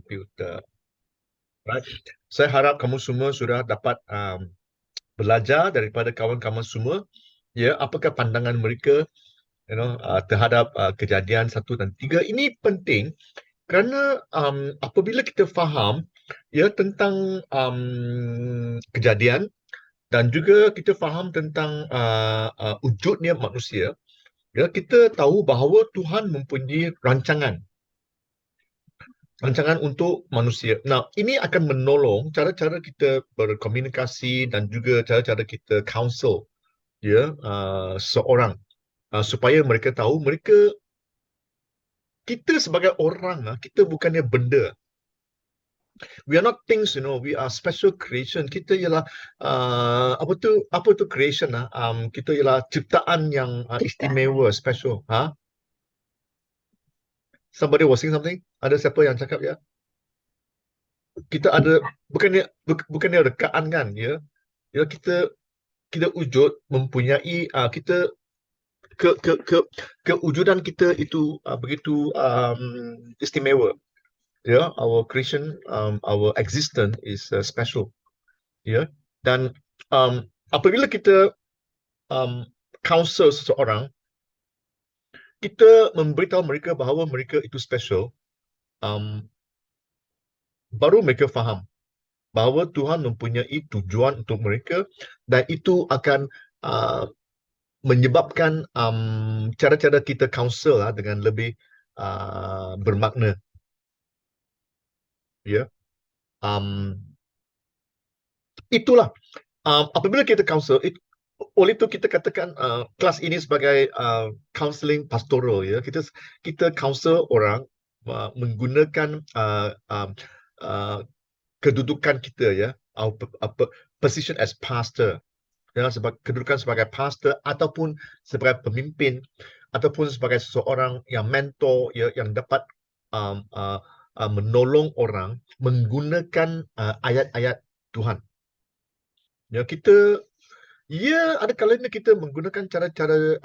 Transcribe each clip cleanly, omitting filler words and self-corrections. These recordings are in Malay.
komputer. Right? Saya harap kamu semua sudah dapat belajar daripada kawan-kawan semua, ya, apakah pandangan mereka, terhadap kejadian 1 dan 3. Ini penting kerana apabila kita faham, ya, tentang kejadian dan juga kita faham tentang wujudnya manusia, ya, kita tahu bahawa Tuhan mempunyai rancangan untuk manusia. Nah, ini akan menolong cara-cara kita berkomunikasi dan juga cara-cara kita counsel, ya, seorang, supaya mereka tahu kita sebagai orang, kita bukannya benda. We are not things, we are special creation. Kita ialah apa tu creation, kita ialah ciptaan yang istimewa, special. Somebody was saying something? Ada siapa yang cakap, ya? Kita ada, bukannya rekaan, kan, ya? Ya, kita wujud mempunyai kita kewujudan kita itu begitu istimewa. Ya, our creation, our existence is special. Ya, dan apabila kita counsel seseorang, kita memberitahu mereka bahawa mereka itu special, baru mereka faham bahawa Tuhan mempunyai tujuan untuk mereka, dan itu akan menyebabkan cara-cara kita counsel dengan lebih bermakna. Ya, itulah apabila kita counsel, oleh itu kita katakan kelas ini sebagai counseling pastoral, ya. Kita counsel orang menggunakan kedudukan kita, ya, our position as pastor, ya, kedudukan sebagai pastor ataupun sebagai pemimpin ataupun sebagai seseorang yang mentor, ya, yang dapat menolong orang menggunakan ayat-ayat Tuhan. Ya, ada kalanya kita menggunakan cara-cara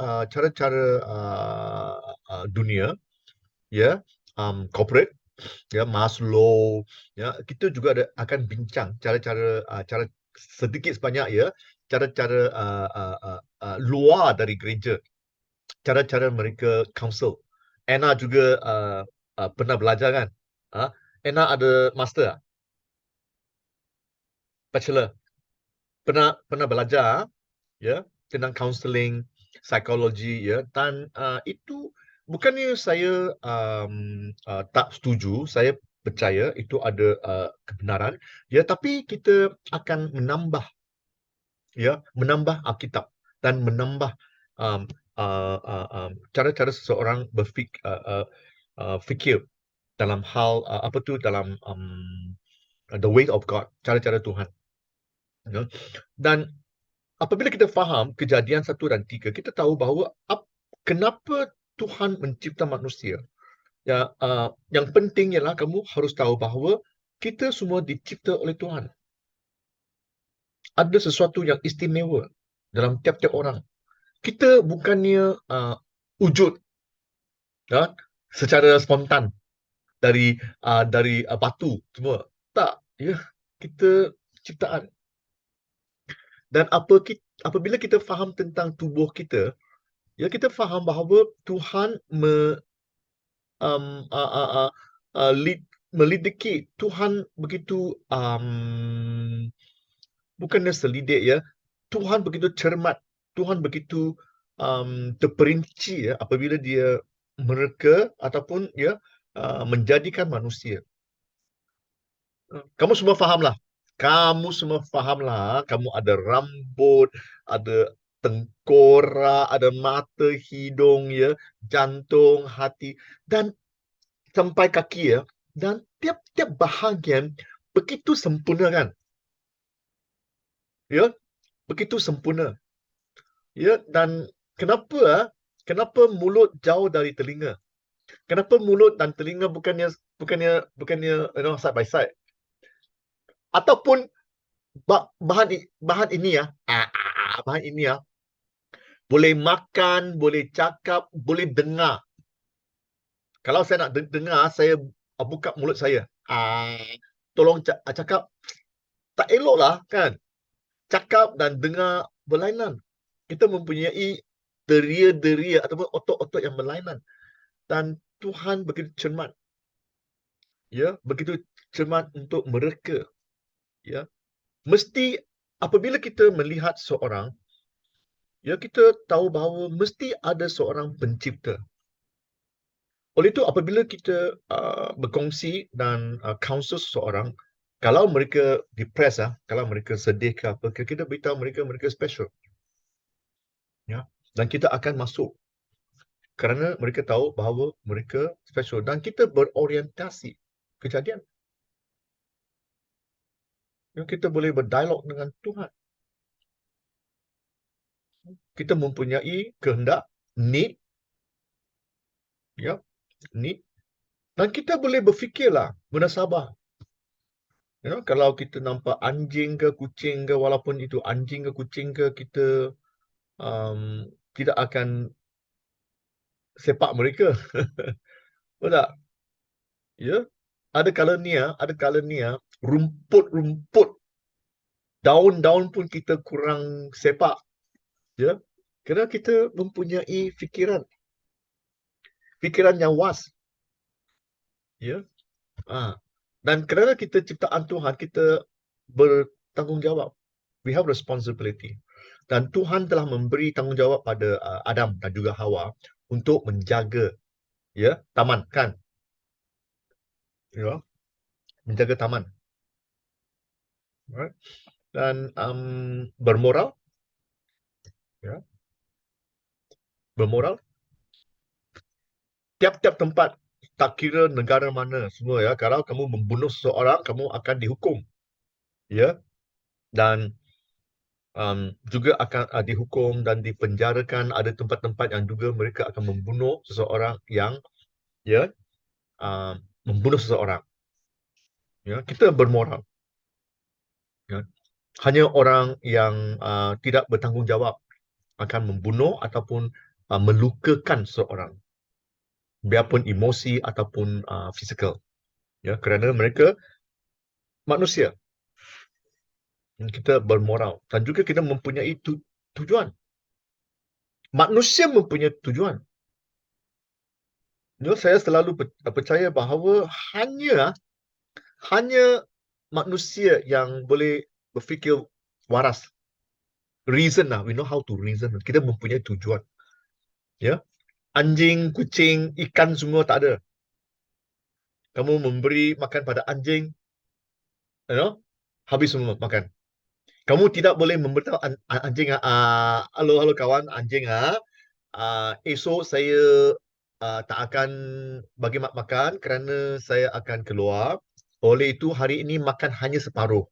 dunia, ya, corporate, ya, Maslow, ya, kita juga akan bincang cara sedikit sebanyak, ya, cara-cara luar dari gereja, cara-cara mereka counsel. Anna juga pernah belajar, kan? Anna ada master, bachelor, pernah belajar, ya, tentang counseling, psikologi, ya, dan itu bukannya saya tak setuju, saya percaya itu ada kebenaran, ya, tapi kita akan menambah Alkitab dan menambah cara-cara seseorang fikir dalam hal dalam the way of God, cara-cara Tuhan, ya. Dan apabila kita faham kejadian 1 dan 3, kita tahu bahawa kenapa Tuhan mencipta manusia. Ya, yang penting ialah kamu harus tahu bahawa kita semua dicipta oleh Tuhan. Ada sesuatu yang istimewa dalam tiap-tiap orang. Kita bukannya wujud, ya, secara spontan dari batu semua. Tak, ya, kita ciptaan. Dan apabila kita faham tentang tubuh kita, ya, kita faham bahawa Tuhan melidiki. Tuhan begitu bukannya selidik, ya. Tuhan begitu cermat. Tuhan begitu terperinci, ya, apabila dia mereka ataupun, ya, menjadikan manusia. Kamu semua fahamlah. Kamu ada rambut, ada tengkorak, ada mata, hidung, ya, jantung, hati, dan sampai kaki, ya. Dan tiap-tiap bahagian begitu sempurna, kan? Ya, begitu sempurna. Ya, dan kenapa mulut jauh dari telinga? Kenapa mulut dan telinga bukannya side by side? Ataupun bahan ini, ya, bahan ini, ya, boleh makan, boleh cakap, boleh dengar. Kalau saya nak dengar, saya buka mulut saya. Tolong cakap tak eloklah kan. Cakap dan dengar berlainan. Kita mempunyai deria-deria ataupun otot-otot yang berlainan. Dan Tuhan begitu cermat. Ya, begitu cermat untuk mereka. Ya. Mesti apabila kita melihat seorang, ya, kita tahu bahawa mesti ada seorang pencipta. Oleh itu apabila kita berkongsi dan counsel seseorang, kalau mereka depressed, kalau mereka sedih ke apa, kita beritahu mereka special. Ya. Dan kita akan masuk kerana mereka tahu bahawa mereka special dan kita berorientasi kejadian. Yang kita boleh berdialog dengan Tuhan. Kita mempunyai kehendak, need, ya, need. Dan kita boleh berfikirlah, munasabah. Ya, kalau kita nampak anjing ke kucing ke, walaupun itu anjing ke kucing ke, kita tidak akan sepak mereka. Betul tak? Ya. Ada kalanya rumput-rumput, daun-daun pun kita kurang sepak. Ya. Kerana kita mempunyai fikiran yang was. Ya. Dan kerana kita ciptaan Tuhan, kita bertanggungjawab. We have responsibility. Dan Tuhan telah memberi tanggungjawab pada Adam dan juga Hawa untuk menjaga, ya, taman, kan? Ya, menjaga taman. Alright. Dan bermoral, ya, bermoral. Tiap-tiap tempat, tak kira negara mana semua, ya, kalau kamu membunuh seseorang, kamu akan dihukum. Ya. Dan juga akan dihukum dan dipenjarakan. Ada tempat-tempat yang juga mereka akan membunuh seseorang yang, ya, membunuh seseorang. Ya, kita bermoral. Ya. Hanya orang yang tidak bertanggungjawab akan membunuh ataupun melukakan seseorang, biarpun emosi ataupun fizikal. Ya, kerana mereka manusia. Kita bermoral dan juga kita mempunyai tujuan. Manusia mempunyai tujuan. Ya, saya selalu percaya bahawa hanya manusia yang boleh berfikir waras. Reason lah, we know how to reason. Kita mempunyai tujuan. Ya, anjing, kucing, ikan semua tak ada. Kamu memberi makan pada anjing, you know, habis semua makan. Kamu tidak boleh memberitahu anjing, halo kawan, anjing, esok saya tak akan bagi makan kerana saya akan keluar. Oleh itu hari ini makan hanya separuh.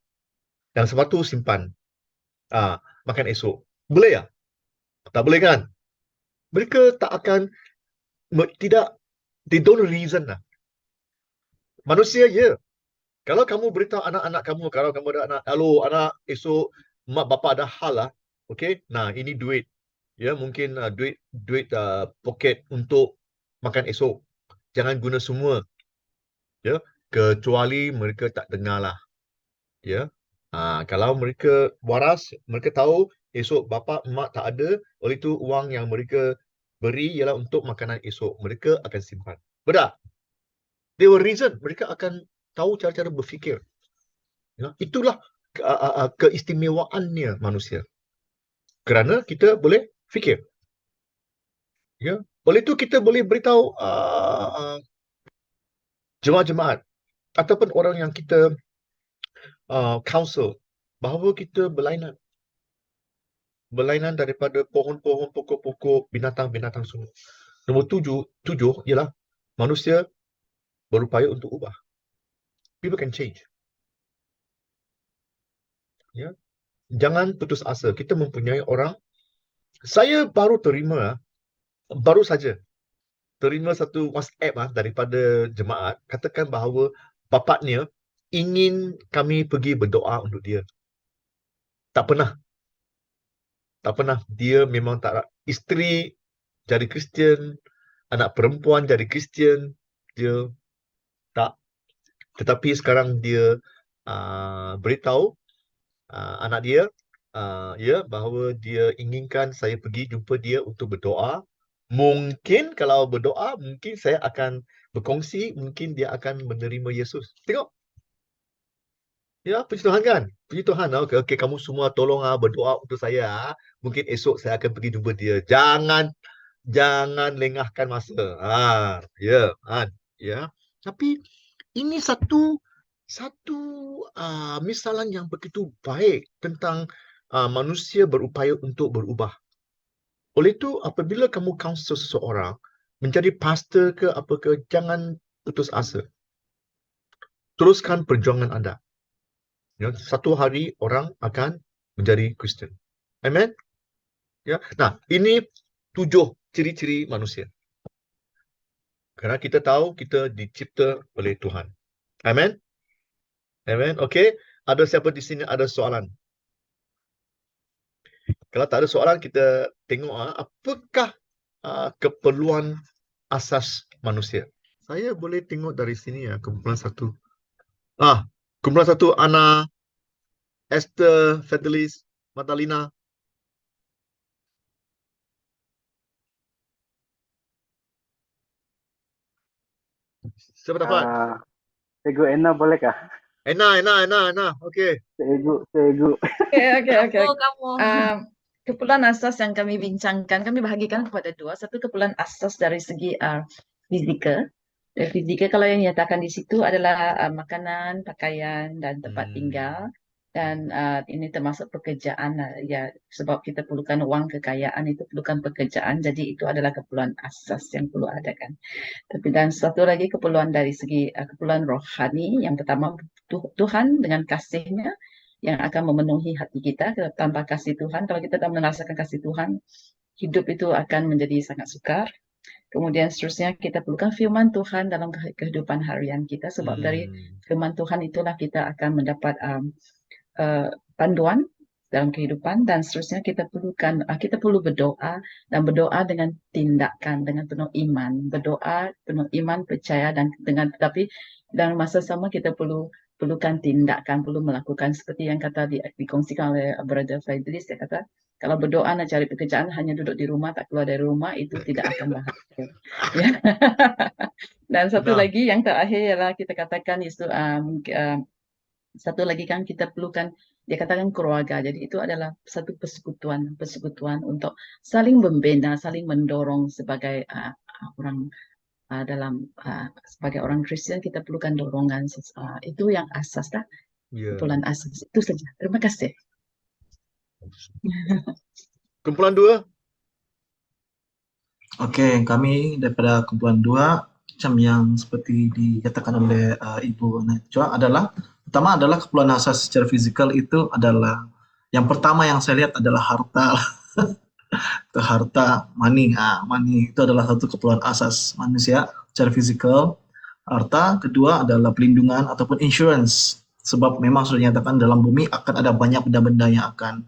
Yang sepatu simpan. Makan esok. Boleh ya? Tak boleh kan? Mereka tak akan, tidak, they don't reason lah. Manusia, ya. Kalau kamu beritahu anak-anak kamu, kalau kamu ada anak, halo anak, esok mak bapa ada hal lah. Okey, nah ini duit. Ya, mungkin duit poket untuk makan esok. Jangan guna semua. Ya, kecuali mereka tak dengar lah. Ya. Kalau mereka waras, mereka tahu esok bapa mak tak ada, oleh itu wang yang mereka beri ialah untuk makanan esok. Mereka akan simpan. Betul? They will reason. Mereka akan tahu cara-cara berfikir. Ya, itulah keistimewaannya manusia. Kerana kita boleh fikir. Ya. Oleh itu kita boleh beritahu jemaat-jemaat ataupun orang yang kita counsel bahawa kita berlainan. Berlainan daripada pohon-pohon, pokok-pokok, binatang-binatang semua. Nombor tujuh ialah manusia berupaya untuk ubah. People can change. Ya. Jangan putus asa. Kita mempunyai orang. Saya baru saja terima satu WhatsApp daripada jemaat, katakan bahawa bapaknya ingin kami pergi berdoa untuk dia. Tak pernah. Dia memang tak, isteri jadi Kristian, anak perempuan jadi Kristian, dia tak Tetapi sekarang dia beritahu anak dia, ya, bahawa dia inginkan saya pergi jumpa dia untuk berdoa. Mungkin kalau berdoa, mungkin saya akan berkongsi, mungkin dia akan menerima Yesus. Tengok. Ya, puji Tuhan kan? Puji Tuhan. Okey, okey, kamu semua tolong berdoa untuk saya. Mungkin esok saya akan pergi jumpa dia. Jangan lengahkan masa. Ya, kan? Ya. Tapi ini satu satu misalan yang begitu baik tentang manusia berupaya untuk berubah. Oleh itu, apabila kamu counsel seseorang menjadi pastor ke apa ke, jangan putus asa. Teruskan perjuangan anda. Ya, satu hari orang akan menjadi Kristen. Amen. Ya. Nah, ini 7 ciri-ciri manusia. Kerana kita tahu kita dicipta oleh Tuhan. Amen. Amen. Okey. Ada siapa di sini ada soalan? Kalau tak ada soalan, kita tengok apakah keperluan asas manusia. Saya boleh tengok dari sini kumpulan satu. Kumpulan satu, Ana, Esther, Fidelis, Madalina. Siapa dapat? Cikgu Ena boleh kah? Ena. Okey. Cikgu. Okey. Keperluan asas yang kami bincangkan, kami bahagikan kepada dua. Satu, keperluan asas dari segi fizikal. Fizikal kalau yang nyatakan di situ adalah makanan, pakaian dan tempat tinggal. Dan ini termasuk pekerjaan, ya, sebab kita perlukan wang, kekayaan itu perlukan pekerjaan. Jadi itu adalah keperluan asas yang perlu ada kan. Tapi dan satu lagi keperluan dari segi keperluan rohani. Yang pertama, Tuhan dengan kasihnya yang akan memenuhi hati kita. Tanpa kasih Tuhan, kalau kita tak merasakan kasih Tuhan, hidup itu akan menjadi sangat sukar. Kemudian seterusnya kita perlukan firman Tuhan dalam kehidupan harian kita, sebab dari firman Tuhan itulah kita akan mendapat panduan dalam kehidupan. Dan seterusnya kita perlu berdoa, dan berdoa dengan tindakan, dengan penuh iman. Berdoa penuh iman, percaya, dan tetapi dalam masa sama kita perlukan tindakan, perlu melakukan seperti yang kata dikongsikan oleh Brother Faidris. Dia kata kalau berdoa nak cari pekerjaan hanya duduk di rumah, tak keluar dari rumah, itu tidak akan berhasil. Ya. Dan satu lagi yang terakhir ialah kita katakan itu satu lagi kan kita perlukan, dia katakan keluarga. Jadi itu adalah satu persekutuan untuk saling membina, saling mendorong sebagai orang sebagai orang Kristen. Kita perlukan dorongan. Itu yang asas lah. Kumpulan asas itu saja. Terima kasih. Kumpulan 2. Okey, kami daripada kumpulan 2, macam yang seperti dikatakan oleh Ibu Najwa adalah, pertama adalah keperluan asas secara fizikal itu adalah, yang pertama yang saya lihat adalah harta. Harta, money. Money itu adalah satu keperluan asas manusia secara fizikal. Harta. Kedua adalah pelindungan ataupun insurance. Sebab memang sudah dinyatakan dalam bumi akan ada banyak benda-benda yang akan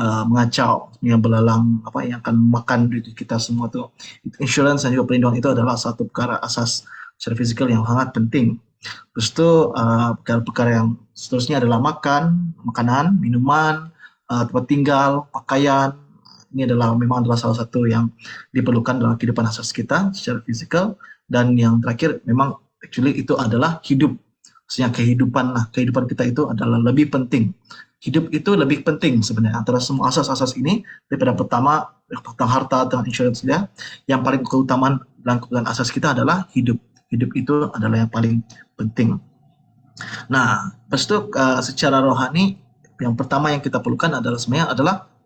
mengacau, yang belalang, yang akan makan duit kita semua tu. Insurance dan juga perlindungan itu adalah satu perkara asas secara fizikal yang sangat penting. Lepas itu perkara-perkara yang seterusnya adalah makanan, minuman, tempat tinggal, pakaian. Ini memang adalah salah satu yang diperlukan dalam kehidupan asas kita secara fizikal. Dan yang terakhir memang actually itu adalah hidup. Maksudnya kehidupan kita itu adalah lebih penting. Hidup itu lebih penting sebenarnya antara semua asas-asas ini, daripada pertama tentang harta, tentang insurance dia. Yang paling keutamaan dalam kebutuhan asas kita adalah hidup. Hidup itu adalah yang paling penting. Nah, lepas itu secara rohani, yang pertama yang kita perlukan adalah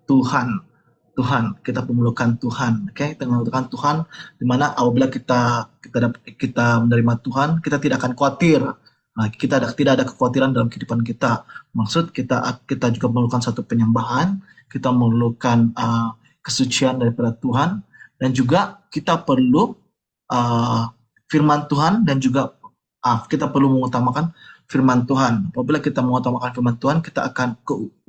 Tuhan. Kita memerlukan Tuhan. Kita memerlukan Tuhan, di mana apabila kita menerima Tuhan, kita tidak akan khawatir. Kita tidak ada kekhawatiran dalam kehidupan kita. Maksud kita juga memerlukan satu penyembahan, kita memerlukan kesucian daripada Tuhan, dan juga kita perlu firman Tuhan, dan juga kita perlu mengutamakan firman Tuhan. Apabila kita mengutamakan firman Tuhan, kita akan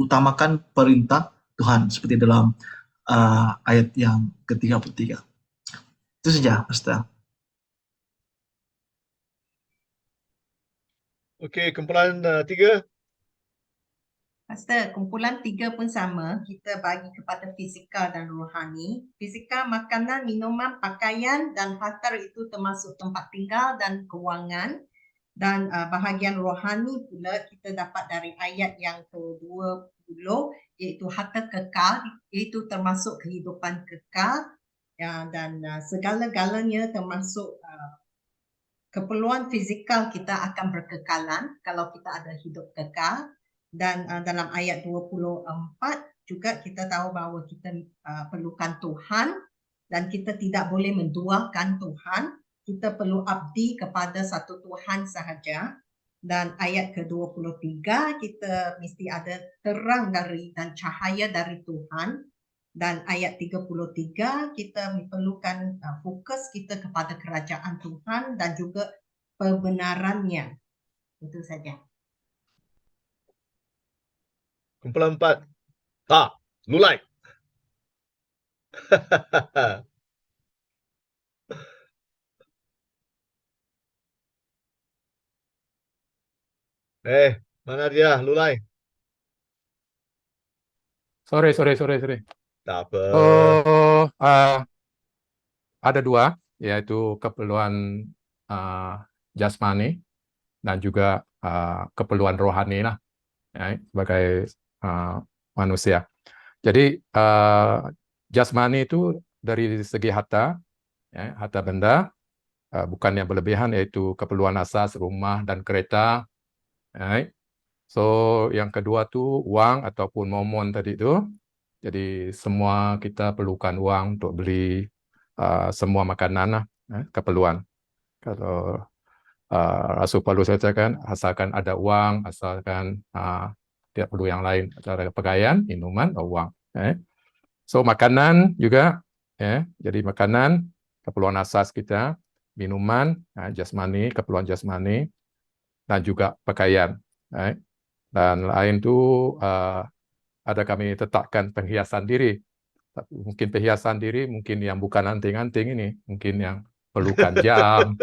utamakan perintah Tuhan, seperti dalam ayat yang ke-33. Itu saja, Pastor. Okey, kumpulan 3. Master, kumpulan 3 pun sama. Kita bagi kepada fizikal dan rohani. Fizikal, makanan, minuman, pakaian dan harta itu termasuk tempat tinggal dan kewangan. Dan bahagian rohani pula kita dapat dari ayat yang ke-20, iaitu harta kekal, iaitu termasuk kehidupan kekal. Dan segala-galanya termasuk keperluan fizikal kita akan berkekalan kalau kita ada hidup kekal. Dan dalam ayat 24 juga kita tahu bahawa kita perlukan Tuhan dan kita tidak boleh menduakan Tuhan. Kita perlu abdi kepada satu Tuhan sahaja. Dan ayat ke-23 kita mesti ada terang dari dan cahaya dari Tuhan. Dan ayat 33 kita memerlukan fokus kita kepada kerajaan Tuhan dan juga kebenarannya. Itu saja. Kumpulan 4. Lulai. Mana dia? Lulai. Sorry. Tak apa. Oh, ada 2, yaitu keperluan jasmani dan juga keperluan rohani lah, ya, sebagai manusia. Jadi jasmani itu dari segi harta, ya, harta benda, bukan yang berlebihan, yaitu keperluan asas rumah dan kereta. Ya. So yang kedua tu wang ataupun momon tadi tu. Jadi semua kita perlukan wang untuk beli semua makanan lah, keperluan. Kalau Rasul Paulus katakan, asalkan ada wang, asalkan tidak perlu yang lain, ada pakaian, minuman, wang. So makanan juga, jadi makanan, keperluan asas kita, minuman, jasmani, keperluan jasmani, dan juga pakaian. Dan lain tu ada kami tetapkan penghiasan diri. Mungkin perhiasan diri, mungkin yang bukan anting-anting ini, mungkin yang perlukan jam,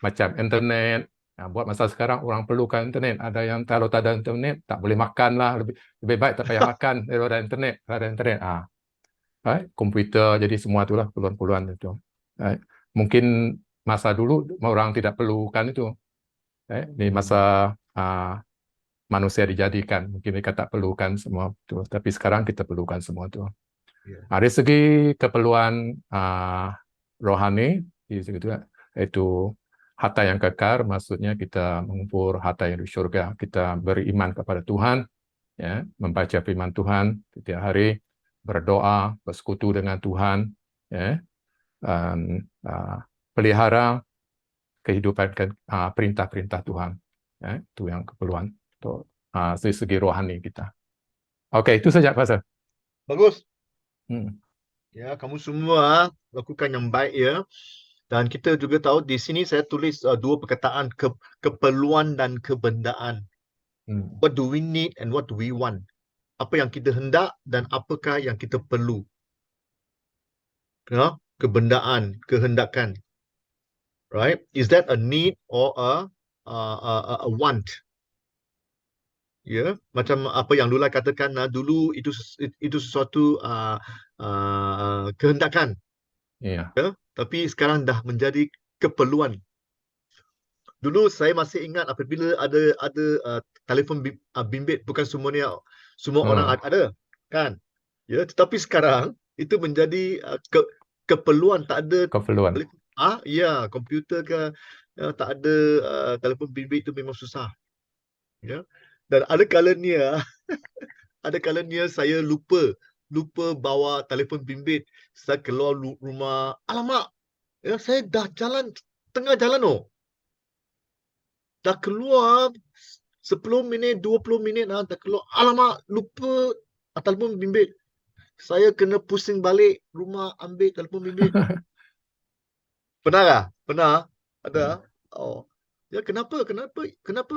macam internet. Buat masa sekarang orang perlukan internet. Ada yang kalau tak ada internet tak boleh makan lah. Lebih baik tak payah makan daripada internet. Ada internet. Komputer, jadi semua itulah keperluan-keperluan itu. Mungkin masa dulu orang tidak perlukan itu. Di masa manusia dijadikan, mungkin mereka tak perlukan semua itu, tapi sekarang kita perlukan semua itu. Dari segi keperluan rohani, itu harta yang kekal, maksudnya kita mengumpul harta yang di syurga, kita beriman kepada Tuhan, ya, membaca firman Tuhan setiap hari, berdoa, bersekutu dengan Tuhan, ya, dan pelihara kehidupan perintah-perintah Tuhan, ya, itu yang keperluan untuk dari segi rohani kita. Okey, itu saja Pastor. Bagus. Ya, kamu semua lakukan yang baik ya. Dan kita juga tahu di sini saya tulis 2 perkataan, keperluan dan kebendaan. What do we need and what do we want? Apa yang kita hendak dan apakah yang kita perlu. Ya, kebendaan, kehendakan. Right? Is that a need or a want? Ya, macam apa yang Lula katakan dulu itu sesuatu kehendakan. Ya. Tapi sekarang dah menjadi keperluan. Dulu saya masih ingat apabila ada telefon bimbit, bukan semuanya semua orang ada, kan? Ya, tetapi sekarang itu menjadi keperluan, tak ada keperluan. Ya, komputer ke tak ada telefon bimbit itu memang susah. Ya. Dan ada kalanya saya lupa bawa telefon bimbit. Saya keluar rumah, alamak, ya, saya dah tengah jalan dah keluar 10 minit, 20 minit dah keluar, alamak, lupa telefon bimbit. Saya kena pusing balik rumah ambil telefon bimbit. Pernah tak? Pernah? Ada? Ya, kenapa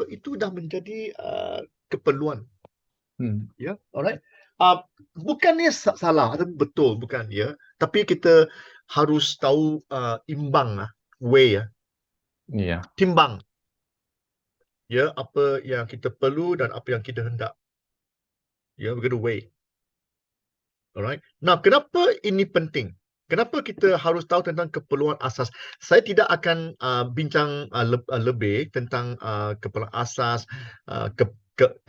itu dah menjadi keperluan. Ya, alright. Bukannya salah atau betul, bukan ya. Tapi kita harus tahu imbang, weigh, Iya. timbang. Ya, apa yang kita perlu dan apa yang kita hendak. Ya, we're gonna weigh. Alright. Nah, kenapa ini penting? Kenapa kita harus tahu tentang keperluan asas? Saya tidak akan bincang lebih tentang keperluan asas,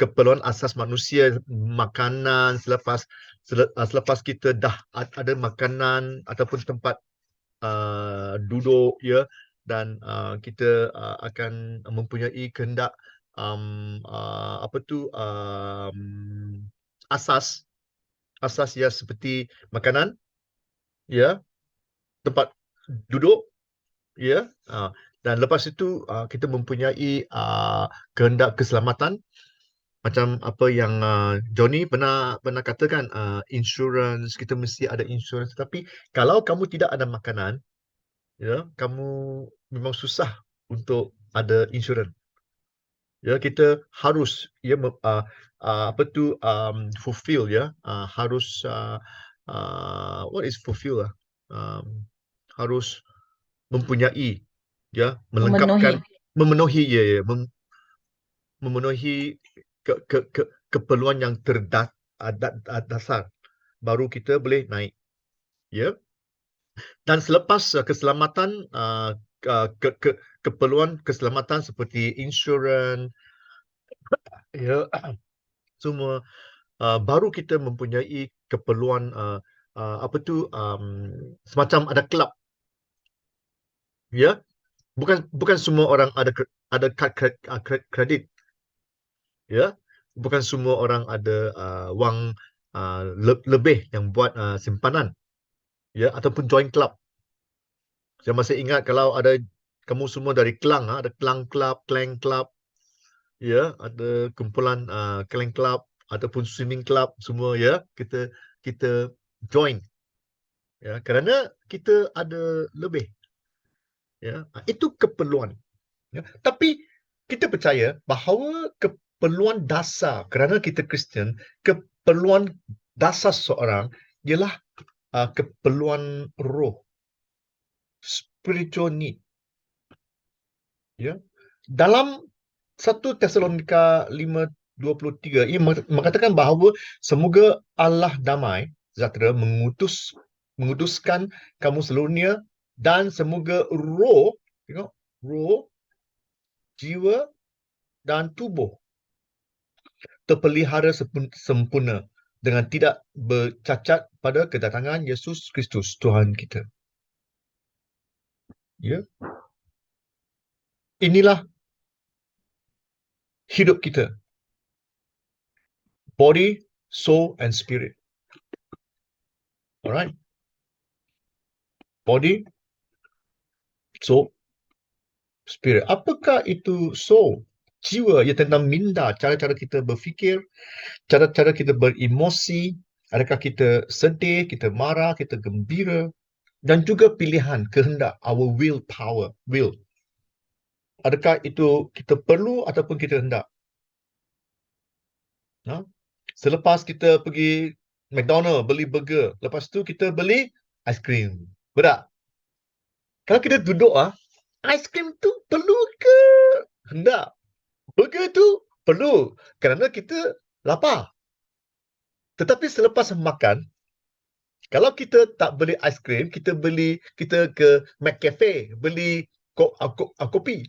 keperluan asas manusia, makanan selepas kita dah ada makanan ataupun tempat duduk, ya, dan kita akan mempunyai kehendak asas ya, seperti makanan, ya, tempat duduk, ya, dan lepas itu kita mempunyai kehendak keselamatan, macam apa yang Johnny pernah katakan, insurans, kita mesti ada insurans. Tapi kalau kamu tidak ada makanan, ya, kamu memang susah untuk ada insurans. Ya, kita harus, ya, fulfill, ya, harus what is fulfill lah? Harus mempunyai, ya, melengkapkan, memenuhi, ya, ya, memenuhi keperluan yang dasar, baru kita boleh naik, ya. Dan selepas keselamatan, keperluan keselamatan seperti insurans, ya, semua, baru kita mempunyai keperluan semacam ada kelab, ya. Bukan semua orang ada kad kredit, ya. Bukan semua orang ada wang lebih yang buat simpanan, ya, ataupun join club. Saya masih ingat kalau ada kamu semua dari Kelang, ada Kelang Club, Klang Club, ya, ada kumpulan Klang Club ataupun swimming club semua, ya, kita join, ya, kerana kita ada lebih, ya. Itu keperluan, ya. Tapi kita percaya bahawa keperluan dasar kerana kita Kristian, keperluan dasar seorang ialah keperluan roh, spiritual need, ya. Dalam 1 Tesalonika 5:23 ia mengatakan bahawa semoga Allah damai sejahtera menguduskan kamu seluruhnya, dan semoga roh, roh, jiwa dan tubuh terpelihara sempurna dengan tidak bercacat pada kedatangan Yesus Kristus Tuhan kita. Ya. Inilah hidup kita. Body, soul and spirit. Alright. Body, soul, spirit. Apakah itu soul? Jiwa, ia tentang minda, cara-cara kita berfikir, cara-cara kita beremosi, adakah kita sedih, kita marah, kita gembira, dan juga pilihan, kehendak, our will power, will. Adakah itu kita perlu ataupun kita hendak? Selepas kita pergi McDonald beli burger, lepas tu kita beli aiskrim. Betul? Kalau kita duduk, aiskrim tu perlu ke hendak? Burger tu perlu kerana kita lapar. Tetapi selepas makan, kalau kita tak beli aiskrim, kita ke McCafe beli kopi.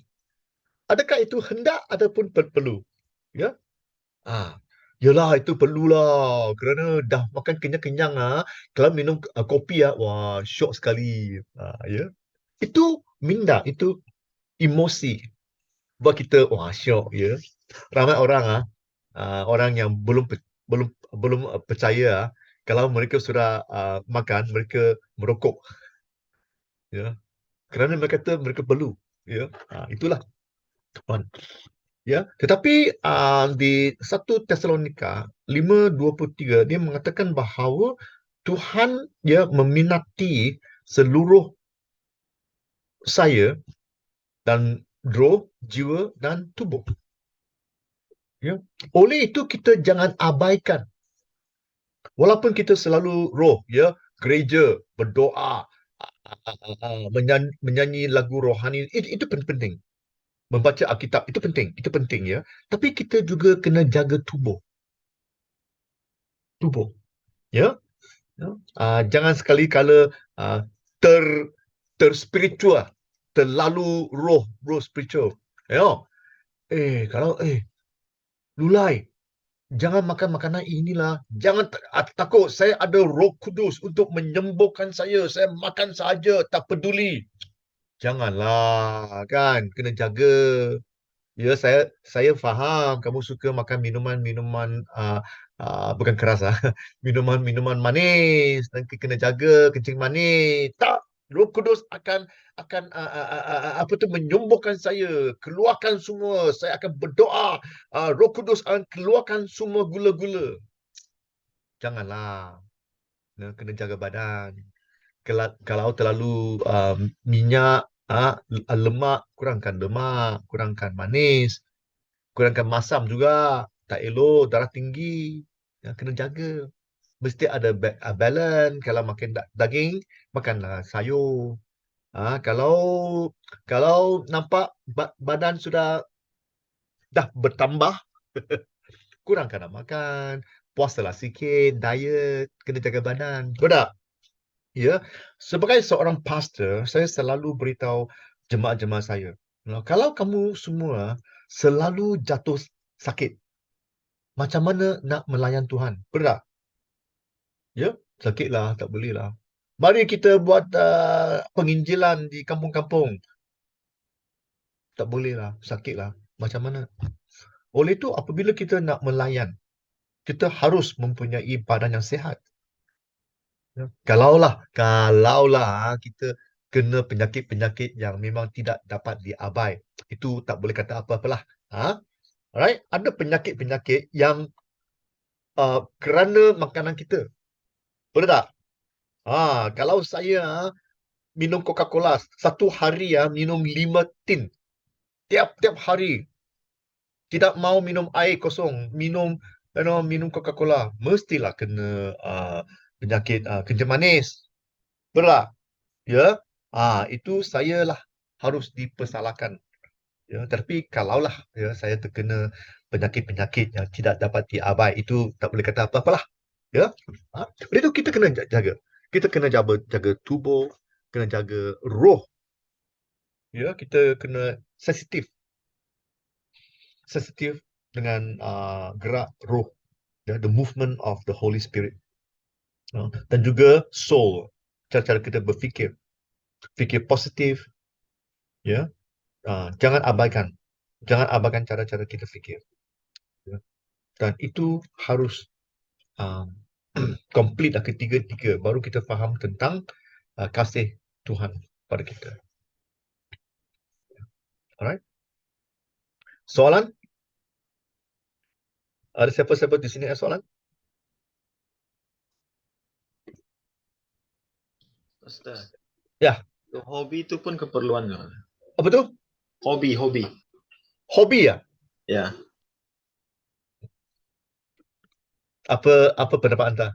Adakah itu hendak ataupun perlu? Ya? Yalah, itu perlulah kerana dah makan kenyang-kenyang, kalau minum kopi, wah, syok sekali. Ya. Itu minda, itu emosi buat kita, wah, syok, ya. Ramai orang orang yang belum percaya, kalau mereka sudah makan, mereka merokok, ya, kerana mereka kata mereka perlu, ya. Itulah Tuhan, ya. Tetapi di 1 Tesalonika 5:23 dia mengatakan bahawa Tuhan, ya, meminati seluruh saya dan roh, jiwa dan tubuh. Ya. Oleh itu kita jangan abaikan. Walaupun kita selalu roh, ya, gereja, berdoa, menyanyi lagu rohani, itu penting. Membaca Alkitab itu penting ya. Tapi kita juga kena jaga tubuh, ya. Ya. Jangan sekali-kala ter terspiritual, terlalu roh spiritual. Ya. Kalau Lulai, jangan makan makanan inilah. Jangan takut, saya ada Roh Kudus untuk menyembuhkan saya. Saya makan saja, tak peduli. Janganlah, kan? Kena jaga. Ya, saya faham kamu suka makan minuman-minuman bukan keras minuman-minuman manis. Nanti kena jaga kencing manis. Tak, Roh Kudus akan apa tu menyembuhkan saya, keluarkan semua. Saya akan berdoa, Roh Kudus akan keluarkan semua gula-gula. Janganlah. Kena jaga badan. Kalau terlalu minyak, lemak, kurangkan manis, kurangkan masam juga. Tak elok, darah tinggi. Kena jaga. Mesti ada balance. Kalau makan daging, makanlah sayur. Kalau nampak badan sudah dah bertambah, kurangkan nak makan. Puasalah sikit, diet, kena jaga badan. Betul tak? Ya, sebagai seorang pastor, saya selalu beritahu jemaat-jemaat saya, kalau kamu semua selalu jatuh sakit, macam mana nak melayan Tuhan? Betul tak? Ya, sakitlah, tak bolehlah. Mari kita buat penginjilan di kampung-kampung. Tak bolehlah, sakitlah. Macam mana? Oleh itu, apabila kita nak melayan, kita harus mempunyai badan yang sihat. Kalaulah kita kena penyakit-penyakit yang memang tidak dapat diabai, itu tak boleh kata apa-apalah. Alright, ada penyakit-penyakit yang kerana makanan kita. Betul tak? Kalau saya minum Coca-Cola satu hari minum 5 tin tiap-tiap hari. Tidak mau minum air kosong, minum Coca-Cola, mestilah kena penyakit kencing manis. Betul tak? Ya. Itu saya lah harus dipersalahkan. Ya, tapi kalaulah saya terkena penyakit-penyakit yang tidak dapat diabai, itu tak boleh kata apa-apalah. Ya. Oleh itu kita kena jaga. Kita kena jaga tubuh, kena jaga roh. Ya, kita kena sensitif dengan gerak roh, the movement of the Holy Spirit. Dan juga soul, cara-cara kita berfikir, fikir positif, ya. Jangan abaikan cara-cara kita fikir, ya. Dan itu harus complete lah ketiga-tiga, baru kita faham tentang kasih Tuhan pada kita. Alright. Soalan? Ada siapa-siapa di sini ada soalan? Ustaz. Ya. Hobi itu pun keperluan nggak? Apa tu? Hobi. Hobi ya? Ya. Apa pendapat anda?